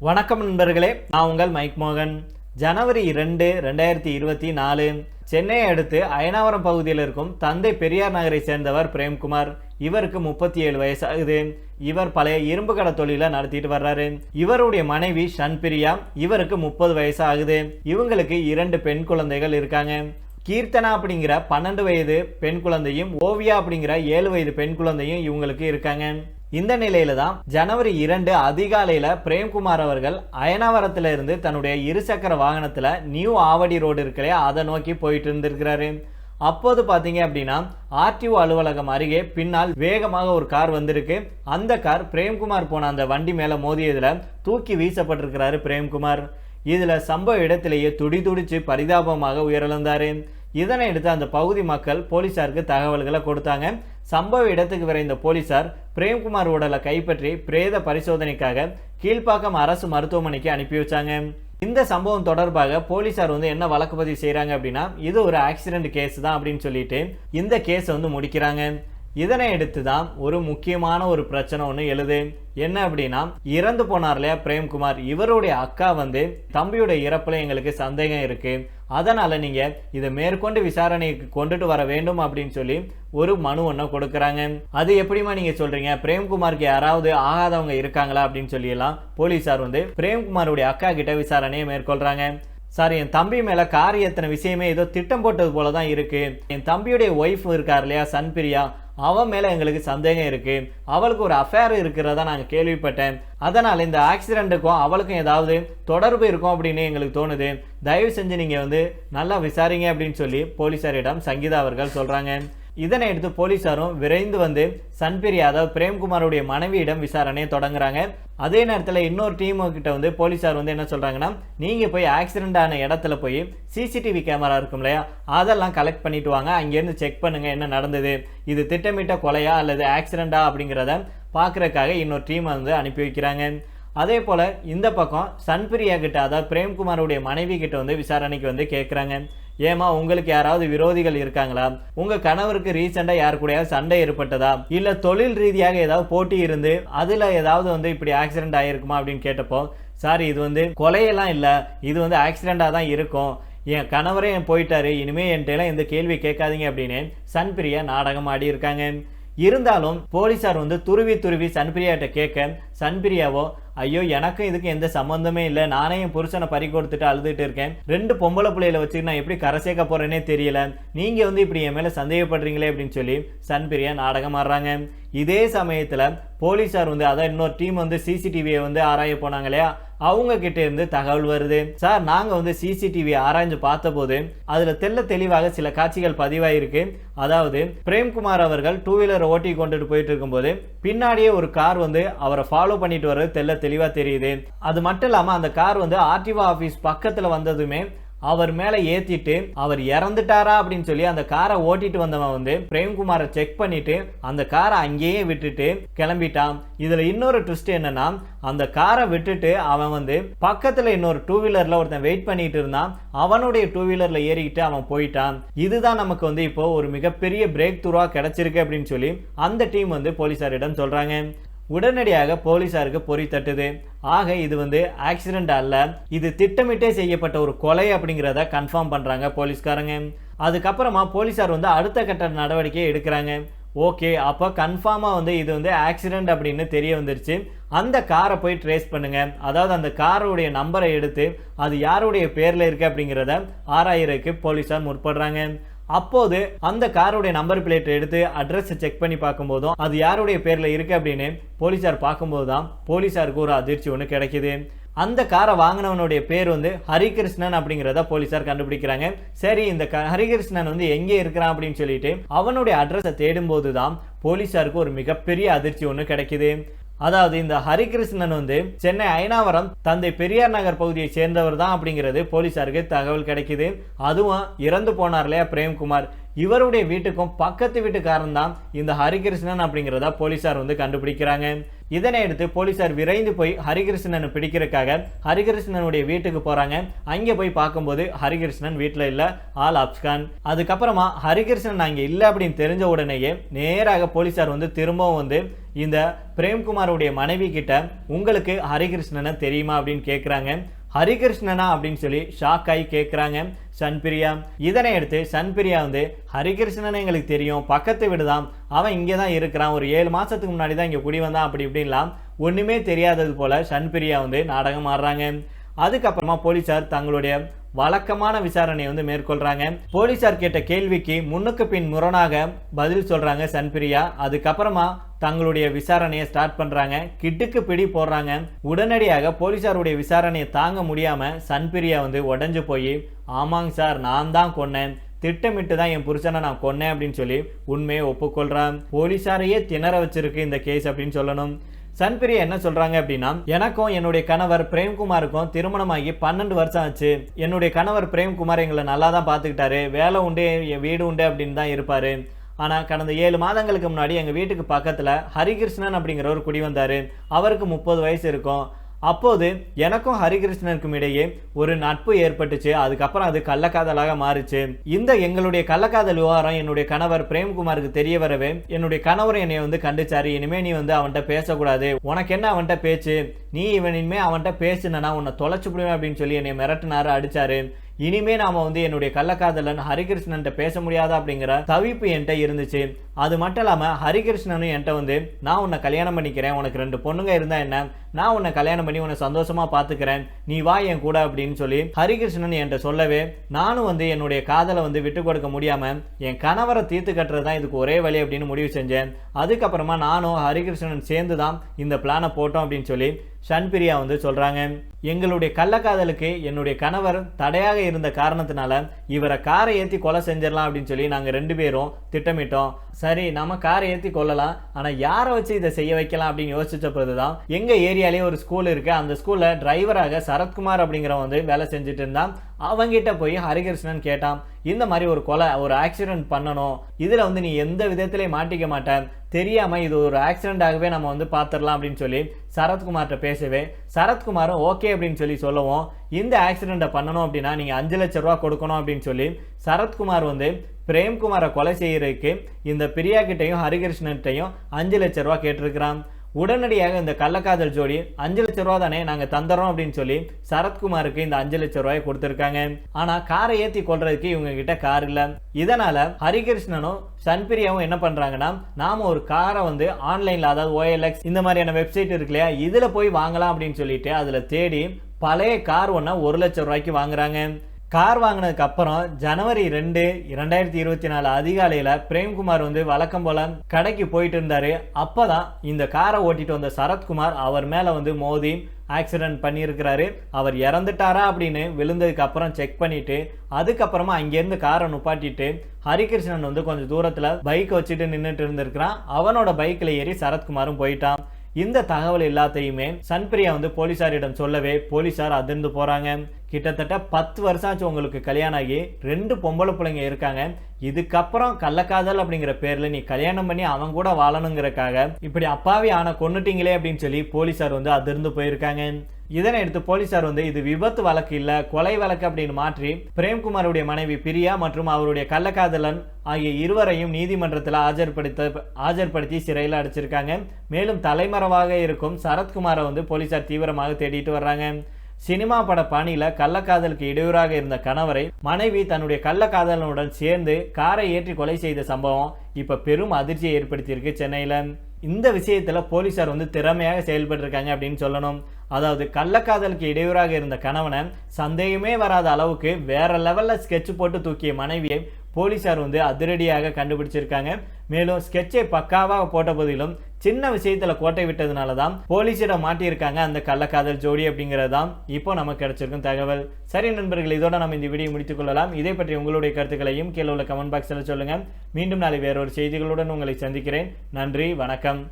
வணக்கம் நண்பர்களே, நான் உங்கள் மைக் மோகன். ஜனவரி 2, 2024 சென்னையை அடுத்து அயனாவரம் பகுதியில் இருக்கும் தந்தை பெரியார் நகரை சேர்ந்தவர் பிரேம்குமார். இவருக்கு 37 வயசு ஆகுது. இவர் பழைய இரும்பு கடை தொழிலை நடத்திட்டு வர்றாரு. இவருடைய மனைவி ஷன்பிரியா, இவருக்கு 30 வயசு ஆகுது. இவங்களுக்கு 2 பெண் குழந்தைகள் இருக்காங்க. கீர்த்தனா அப்படிங்கிற 12 வயது பெண் குழந்தையும், ஓவியா அப்படிங்கிற 7 வயது பெண் குழந்தையும் இவங்களுக்கு இருக்காங்க. இந்த நிலையில தான் ஜனவரி 2 அதிகாலையில பிரேம்குமார் அவர்கள் அயனாவரத்துல இருந்து தன்னுடைய இருசக்கர வாகனத்துல நியூ ஆவடி ரோடு இருக்கலையா, அதை நோக்கி போயிட்டு இருந்திருக்கிறாரு. அப்போது பாத்தீங்க அப்படின்னா ஆர்டிஓ அலுவலகம் அருகே பின்னால் வேகமாக ஒரு கார் வந்திருக்கு. அந்த கார் பிரேம்குமார் போன அந்த வண்டி மேல மோதியதுல தூக்கி வீசப்பட்டிருக்கிறாரு பிரேம்குமார். இதுல சம்பவ இடத்திலேயே துடிதுடிச்சு பரிதாபமாக உயிரிழந்தாரு. இதனை அடுத்து அந்த பகுதி மக்கள் போலீசாருக்கு தகவல்களை கொடுத்தாங்க. சம்பவ இடத்துக்கு விரைந்த போலீசார் பிரேம்குமார் உடலை கைப்பற்றி பிரேத பரிசோதனைக்காக கீழ்ப்பாக்கம் அரசு மருத்துவமனைக்கு அனுப்பி வச்சாங்க. இந்த சம்பவம் தொடர்பாக போலீசார் என்ன வழக்கு பதிவு செய்யறாங்க அப்படின்னா, இது ஒரு ஆக்சிடென்ட் கேஸ் தான் அப்படின்னு சொல்லிட்டு இந்த கேஸ் முடிக்கிறாங்க. இதனை எடுத்து தான் ஒரு முக்கியமான ஒரு பிரச்சனை ஒன்று எழுது. என்ன அப்படின்னா, இறந்து போனார் இல்லையா பிரேம்குமார், இவருடைய அக்கா தம்பியோட இறப்புல எங்களுக்கு சந்தேகம் இருக்கு, அதனால நீங்க இதை மேற்கொண்டு விசாரணைக்கு கொண்டுட்டு வர வேண்டும் அப்படின்னு சொல்லி ஒரு மனு ஒன்று கொடுக்கறாங்க. அது எப்படிமா நீங்க சொல்றீங்க, பிரேம்குமாருக்கு யாராவது ஆகாதவங்க இருக்காங்களா அப்படின்னு சொல்லி எல்லாம் போலீசார் பிரேம்குமாருடைய அக்கா கிட்ட விசாரணையை மேற்கொள்றாங்க. சார், என் தம்பி மேல கார் ஏத்தன விஷயமே ஏதோ திட்டம் போட்டது போலதான் இருக்கு. என் தம்பியுடைய ஒய்ஃப் இருக்கார் இல்லையா சன்பிரியா, அவன் மேல எங்களுக்கு சந்தேகம் இருக்கு. அவளுக்கு ஒரு அஃபேர் இருக்கிறதா நாங்க கேள்விப்பட்டேன். அதனால இந்த ஆக்சிடென்ட்டுக்கும் அவளுக்கும் ஏதாவது தொடர்பு இருக்கும் அப்படின்னு எங்களுக்கு தோணுது. தயவு செஞ்சு நீங்க நல்லா விசாரிங்க அப்படின்னு சொல்லி போலீசாரிடம் சங்கீதா அவர்கள் சொல்றாங்க. இதனை எடுத்து போலீசாரும் விரைந்து சன்பிரியா, அதாவது பிரேம்குமாருடைய மனைவியிடம் விசாரணையை தொடங்குறாங்க. அதே நேரத்தில் இன்னொரு டீம் கிட்ட போலீசார் என்ன சொல்றாங்கன்னா, நீங்க போய் ஆக்சிடென்ட் ஆன இடத்துல போய் சிசிடிவி கேமரா இருக்கும் இல்லையா, அதெல்லாம் கலெக்ட் பண்ணிட்டு வாங்க, அங்கேருந்து செக் பண்ணுங்க என்ன நடந்தது, இது திட்டமிட்ட கொலையா அல்லது ஆக்சிடென்டா அப்படிங்கிறத பார்க்கறதுக்காக இன்னொரு டீம் அனுப்பி வைக்கிறாங்க. அதே போல இந்த பக்கம் சன்பிரியா கிட்ட, அதாவது பிரேம்குமாருடைய மனைவி கிட்ட விசாரணைக்கு கேட்குறாங்க. ஏமா, உங்களுக்கு யாராவது விரோதிகள் இருக்காங்களா, உங்க கணவருக்கு ரீசெண்டா யாரு கூட சண்டை ஏற்பட்டதா, இல்ல தொழில் ரீதியாக ஏதாவது போட்டி இருந்து அதுல ஏதாவது இப்படி ஆக்சிடென்ட் ஆயிருக்குமா அப்படின்னு கேட்டப்போ, சார் இது கொலையெல்லாம் இல்ல, இது ஆக்சிடென்டா தான் இருக்கும், என் கணவரே போயிட்டாரு, இனிமே என்கிட்ட எந்த கேள்வி கேட்காதீங்க அப்படின்னு சன்பிரியா நாடகம் ஆடி இருக்காங்க. இருந்தாலும் போலீசார் துருவி சன்பிரியாட்ட கேட்க, சன்பிரியாவோ ஐயோ எனக்கும் இதுக்கு எந்த சம்பந்தமே இல்லை, நானே என் புருஷனை பறி கொடுத்துட்டு அழுதுட்டு இருக்கேன், 2 பொம்பளை பிள்ளைகளை வச்சுட்டு நான் எப்படி கரை சேர்க்க போறேனே தெரியல, நீங்க இப்படி என் மேல சந்தேகப்படுறீங்களே அப்படின்னு சொல்லி சன்பிரியா நாடகம் ஆடுறாங்க. இதே சமயத்துல போலீசார் அதான் இன்னொரு டீம் சிசிடிவியை ஆராய போனாங்க இல்லையா, அவங்க கிட்ட இருந்து தகவல் வருது. சார், நாங்க சிசிடிவி ஆராய்ஞ்சு பார்த்த போது அதுல தெளிவாக சில காட்சிகள் பதிவாயிருக்கு. அதாவது பிரேம்குமார் அவர்கள் 2 வீலர் ஓட்டி கொண்டுட்டு போயிட்டு இருக்கும்போது பின்னாடியே ஒரு கார் அவரை ஃபாலோ பண்ணிட்டு வர்றது தெளிவா தெரியுது. அது மட்டும் இல்லாம அந்த கார் ஆர்டிஓ ஆபீஸ் பக்கத்துல வந்ததுமே அவர் மேல ஏத்திட்டு அவர் இறந்துட்டாரா அப்படின்னு சொல்லி அந்த காரை ஓட்டிட்டு வந்தவன் பிரேம்குமாரை செக் பண்ணிட்டு அந்த காரை அங்கேயே விட்டுட்டு கிளம்பிட்டான். இதுல இன்னொரு ட்விஸ்ட் என்னன்னா, அந்த காரை விட்டுட்டு அவன் பக்கத்துல இன்னொரு 2 வீலர்ல ஒருத்தன் வெயிட் பண்ணிட்டு இருந்தான், அவனுடைய 2 வீலர்ல ஏறிக்கிட்டு அவன் போயிட்டான். இதுதான் நமக்கு இப்போ ஒரு மிகப்பெரிய பிரேக் த்ரூவா கிடைச்சிருக்கு அப்படின்னு சொல்லி அந்த டீம் போலீசாரிடம் சொல்றாங்க. உடனடியாக போலீசாருக்கு பொறி தட்டுது. ஆக இது ஆக்சிடென்ட் அல்ல, இது திட்டமிட்டே செய்யப்பட்ட ஒரு கொலை அப்படிங்கிறத கன்ஃபார்ம் பண்றாங்க போலீஸ்காரங்க. அதுக்கப்புறமா போலீசார் அடுத்த கட்ட நடவடிக்கையை எடுக்கிறாங்க. ஓகே, அப்போ கன்ஃபார்மா இது ஆக்சிடென்ட் அப்படின்னு தெரிய வந்துருச்சு. அந்த காரை போய் ட்ரேஸ் பண்ணுங்க, அதாவது அந்த காரோடைய நம்பரை எடுத்து அது யாருடைய பேர்ல இருக்கு அப்படிங்கிறத ஆராயறதுக்கு போலீசார் முற்படுறாங்க. அப்போது அந்த காருடைய நம்பர் பிளேட் எடுத்து அட்ரஸ் செக் பண்ணி பார்க்கும்போதும் அது யாருடைய பேர்ல இருக்கு அப்படின்னு போலீசார் பார்க்கும்போது தான் போலீசாருக்கு ஒரு அதிர்ச்சி ஒன்று கிடைக்குது. அந்த காரை வாங்கினவனுடைய பேர் ஹரிகிருஷ்ணன் அப்படிங்கிறத போலீசார் கண்டுபிடிக்கிறாங்க. சரி, இந்த ஹரிகிருஷ்ணன் எங்கே இருக்கிறான் அப்படின்னு சொல்லிட்டு அவனுடைய அட்ரஸை தேடும் போதுதான் போலீசாருக்கு ஒரு மிகப்பெரிய அதிர்ச்சி ஒன்று கிடைக்குது. அதாவது இந்த ஹரிகிருஷ்ணன் சென்னை அயனாவரம் தந்தை பெரியார் நகர் பகுதியை சேர்ந்தவர் தான் அப்படிங்கிறது போலீசாருக்கு தகவல் கிடைக்குது. அதுவும் இறந்து போனார் இல்லையா பிரேம்குமார், இவருடைய வீட்டுக்கும் பக்கத்து வீட்டுக்காரன் தான் இந்த ஹரிகிருஷ்ணன் அப்படிங்கிறத போலீசார் கண்டுபிடிக்கிறாங்க. இதனை அடுத்து போலீசார் விரைந்து போய் ஹரிகிருஷ்ணனை பிடிக்கிறதுக்காக ஹரிகிருஷ்ணனுடைய வீட்டுக்கு போறாங்க. அங்கே போய் பார்க்கும்போது ஹரிகிருஷ்ணன் வீட்டில் இல்ல, ஆல் அப்ஸ்கான். அதுக்கப்புறமா ஹரிகிருஷ்ணன் அங்கே இல்லை அப்படின்னு தெரிஞ்ச உடனேயே நேராக போலீசார் வந்து திரும்பவும் வந்து இந்த பிரேம்குமாருடைய மனைவி கிட்ட உங்களுக்கு ஹரிகிருஷ்ணனை தெரியுமா அப்படின்னு கேட்குறாங்க. ஹரிகிருஷ்ணனா அப்படின்னு சொல்லி ஷாக் ஆகி கேட்குறாங்க சன்பிரியா. இதனை எடுத்து சன்பிரியா வந்து ஹரிகிருஷ்ணன் எங்களுக்கு தெரியும், பக்கத்து வீடுதான், அவன் இங்கே தான் இருக்கிறான், ஒரு 7 மாதத்துக்கு முன்னாடி தான் இங்கே குடி வந்தான், அப்படி இப்படின்லாம் ஒன்றுமே தெரியாதது போல சன்பிரியா வந்து நாடகம் ஆடுறாங்க. அதுக்கப்புறமா போலீசார் தங்களுடைய வழக்கமான விசாரணையை வந்து மேற்கொள்றாங்க. போலீசார் கேட்ட கேள்விக்கு முன்னுக்கு பின் முரணாக பதில் சொல்றாங்க சன்பிரியா. அதுக்கப்புறமா தங்களுடைய விசாரணையை ஸ்டார்ட் பண்றாங்க. கிட்டுக்கு பிடி போடுறாங்க. உடனடியாக போலீசாருடைய விசாரணையை தாங்க முடியாம சன்பிரியா வந்து உடஞ்சு போய், ஆமாங்க சார், நான் தான் கொன்னேன், திட்டமிட்டு தான் என் புருஷனை நான் கொன்னேன் அப்படின்னு சொல்லி உண்மையை ஒப்புக்கொள்றான். போலீசாரையே திணற வச்சிருக்கு இந்த கேஸ் அப்படின்னு சொல்லணும். சன்பிரியா என்ன சொல்றாங்க அப்படின்னா, எனக்கும் என்னுடைய கணவர் பிரேம்குமாருக்கும் திருமணமாகி 12 வருஷம் ஆச்சு. என்னுடைய கணவர் பிரேம்குமார் எங்களை நல்லா தான் பார்த்துக்கிட்டாரு, வேலை உண்டு வீடு உண்டு அப்படின்னு தான் இருப்பாரு. ஆனால் கடந்த 7 மாதங்களுக்கு முன்னாடி எங்கள் வீட்டுக்கு பக்கத்தில் ஹரிகிருஷ்ணன் அப்படிங்கிறவர் குடி வந்தார். அவருக்கு 30 வயசு இருக்கும். அப்போது எனக்கும் ஹரிகிருஷ்ணனுக்கும் இடையே ஒரு நட்பு ஏற்பட்டுச்சு. அதுக்கப்புறம் அது கள்ளக்காதலாக மாறிச்சு. இந்த எங்களுடைய கள்ளக்காதல் விவகாரம் என்னுடைய கணவர் பிரேம்குமாருக்கு தெரிய வரவே என்னுடைய கணவர் என்னை வந்து கண்டிச்சாரு. இனிமே நீ வந்து அவன்கிட்ட பேசக்கூடாது, உனக்கு என்ன அவன்கிட்ட பேச்சு, நீ இனிமே அவன்கிட்ட பேசுனா உன்னை தொலைச்சு விடுவேன் அப்படின்னு சொல்லி என்னை மிரட்டினாரு, அடிச்சாரு. இனிமே நாம வந்து என்னுடைய கள்ளக்காதலன் ஹரிகிருஷ்ணன் பேச முடியாதா அப்படிங்கிற தவிப்பு என்கிட்ட இருந்துச்சு. அது மட்டும் இல்லாம ஹரிகிருஷ்ணனும் என்கிட்ட வந்து நான் உன்னை கல்யாணம் பண்ணிக்கிறேன், உனக்கு 2 பொண்ணுங்க இருந்தா என்ன, நான் உன்னை கல்யாணம் பண்ணி உன்னை சந்தோஷமா பாத்துக்கிறேன், நீ வா என் கூட அப்படின்னு சொல்லி ஹரிகிருஷ்ணன் என்கிட்ட சொல்லவே நானும் வந்து என்னுடைய காதலை வந்து விட்டு கொடுக்க முடியாம என் கணவரை தீர்த்து கட்டுறது தான் இதுக்கு ஒரே வழி அப்படின்னு முடிவு செஞ்சேன். அதுக்கப்புறமா நானும் ஹரிகிருஷ்ணன் சேர்ந்து தான் இந்த பிளானை போட்டோம் அப்படின்னு சொல்லி சன்பிரியா வந்து சொல்றாங்க. எங்களுடைய கள்ளக்காதலுக்கு என்னுடைய கணவர் தடையாக இருந்த காரணத்தினால இவரை காரை ஏற்றி கொலை செஞ்சிடலாம் அப்படின்னு சொல்லி நாங்கள் 2 பேரும் திட்டமிட்டோம். சரி, நம்ம காரை ஏற்றி கொள்ளலாம், ஆனால் யாரை வச்சு இதை செய்ய வைக்கலாம் அப்படின்னு யோசிச்ச போதுதான் எங்கள் ஏரியாலேயே ஒரு ஸ்கூல் இருக்கு. அந்த ஸ்கூலில் டிரைவராக சரத்குமார் அப்படிங்கிறவன் வந்து வேலை செஞ்சுட்டு இருந்தான். அவங்கிட்ட போய் ஹரிகிருஷ்ணன் கேட்டான், இந்த மாதிரி ஒரு கொலை, ஒரு ஆக்சிடென்ட் பண்ணணும், இதில் வந்து நீ எந்த விதத்திலையும் மாட்டிக்க மாட்டேன், தெரியாம இது ஒரு ஆக்சிடென்டாகவே நம்ம வந்து பார்த்துடலாம் அப்படின்னு சொல்லி சரத்குமார்கிட்ட பேசவே சரத்குமாரும் ஓகே அப்படின்னு சொல்லி சொல்லவும், இந்த ஆக்சிடென்ட்டை பண்ணணும் அப்படின்னா நீங்கள் 5 லட்சம் ரூபா கொடுக்கணும் அப்படின்னு சொல்லி சரத்குமார் வந்து பிரேம்குமாரை கொலை செய்யறதுக்கு இந்த பிரியா கிட்டையும் ஹரிகிருஷ்ணன்ட்டையும் 5 லட்சம் ரூபா கேட்டிருக்கிறான். உடனடியாக இந்த கள்ளக்காதல் ஜோடி 5 லட்சம் ரூபா தானே நாங்கள் தந்துடுறோம் அப்படின்னு சொல்லி சரத்குமாருக்கு இந்த 5 லட்சம் ரூபாயை கொடுத்துருக்காங்க. ஆனால் காரை ஏற்றி கொள்றதுக்கு இவங்க கிட்ட கார் இல்லை. இதனால ஹரிகிருஷ்ணனும் சன்பிரியாவும் என்ன பண்றாங்கன்னா, நாம ஒரு காரை வந்து ஆன்லைன்ல, அதாவது OLX இந்த மாதிரியான வெப்சைட் இருக்கு இல்லையா, இதுல போய் வாங்கலாம் அப்படின்னு சொல்லிட்டு அதுல தேடி பழைய கார் ஒன்றை 1 லட்சம் ரூபாய்க்கு வாங்குறாங்க. கார் வாங்கினதுக்கு அப்புறம் ஜனவரி 2, 2024 அதிகாலையில் பிரேம்குமார் வந்து வழக்கம் போல கடைக்கு போயிட்டு இருந்தாரு. அப்பதான் இந்த காரை ஓட்டிட்டு வந்த சரத்குமார் அவர் மேல வந்து மோதி ஆக்சிடென்ட் பண்ணியிருக்கிறாரு. அவர் இறந்துட்டாரா அப்படின்னு விழுந்ததுக்கு அப்புறம் செக் பண்ணிட்டு அதுக்கப்புறமா அங்கேருந்து காரை நுப்பாட்டிட்டு ஹரிகிருஷ்ணன் வந்து கொஞ்சம் தூரத்துல பைக் வச்சுட்டு நின்றுட்டு இருந்திருக்கிறான். அவனோட பைக்கில் ஏறி சரத்குமாரும் போயிட்டான். இந்த தகவல் எல்லாத்தையுமே சன்பிரியா வந்து போலீசாரிடம் சொல்லவே போலீசார் அதிர்ந்து போறாங்க. கிட்டத்தட்ட 10 வருஷம் ஆச்சு உங்களுக்கு கல்யாணம் ஆகி, 2 பொம்பளை பிள்ளைங்க இருக்காங்க, இதுக்கப்புறம் கள்ளக்காதல் அப்படிங்கிற பேர்ல நீ கல்யாணம் பண்ணி அவன் கூட வாழணுங்கிறக்காக இப்படி அப்பாவி ஆன கொன்னுட்டீங்களே அப்படின்னு சொல்லி போலீசார் வந்து அதிர்ந்து போயிருக்காங்க. இதனை எடுத்து போலீசார் வந்து இது விபத்து வழக்கு இல்ல, கொலை வழக்கு அப்படின்னு மாற்றி பிரேம்குமாருடைய மனைவி பிரியா மற்றும் அவருடைய கள்ளக்காதலன் ஆகிய இருவரையும் நீதிமன்றத்தில் ஆஜர்படுத்தி சிறையில் அடைச்சிருக்காங்க. மேலும் தலைமறைவாக இருக்கும் சரத்குமாரை வந்து போலீசார் தீவிரமாக தேடிட்டு வர்றாங்க. சினிமா பட பாணியில கள்ளக்காதலுக்கு இடையூறாக இருந்த கணவரை மனைவி தன்னுடைய கள்ளக்காதலனுடன் சேர்ந்து காரை ஏற்றி கொலை செய்த சம்பவம் இப்ப பெரும் அதிர்ச்சியை ஏற்படுத்தியிருக்கு சென்னையில. இந்த விஷயத்துல போலீசார் வந்து திறமையாக செயல்பட்டு இருக்காங்க அப்படின்னு சொல்லணும். அதாவது கள்ளக்காதலுக்கு இடையூறாக இருந்த கணவனை சந்தேகமே வராத அளவுக்கு வேற லெவல்ல ஸ்கெட்ச் போட்டு தூக்கிய மனைவியை போலீசார் வந்து அதிரடியாக கண்டுபிடிச்சிருக்காங்க. மேலும் ஸ்கெட்சை பக்காவாக போட்ட போதிலும் சின்ன விஷயத்துல கோட்டை விட்டதுனால தான் போலீசிடம் மாட்டியிருக்காங்க அந்த கள்ளக்காதல் ஜோடி அப்படிங்கிறது தான் இப்போ நமக்கு கிடைச்சிருக்கும் தகவல். சரி நண்பர்கள், இதோட நம்ம இந்த வீடியோ முடித்துக் கொள்ளலாம். இதை பற்றி உங்களுடைய கருத்துக்களையும் கீழே உள்ள கமெண்ட் பாக்ஸில் சொல்லுங்க. மீண்டும் நாளை வேறொரு செய்திகளுடன் உங்களை சந்திக்கிறேன். நன்றி, வணக்கம்.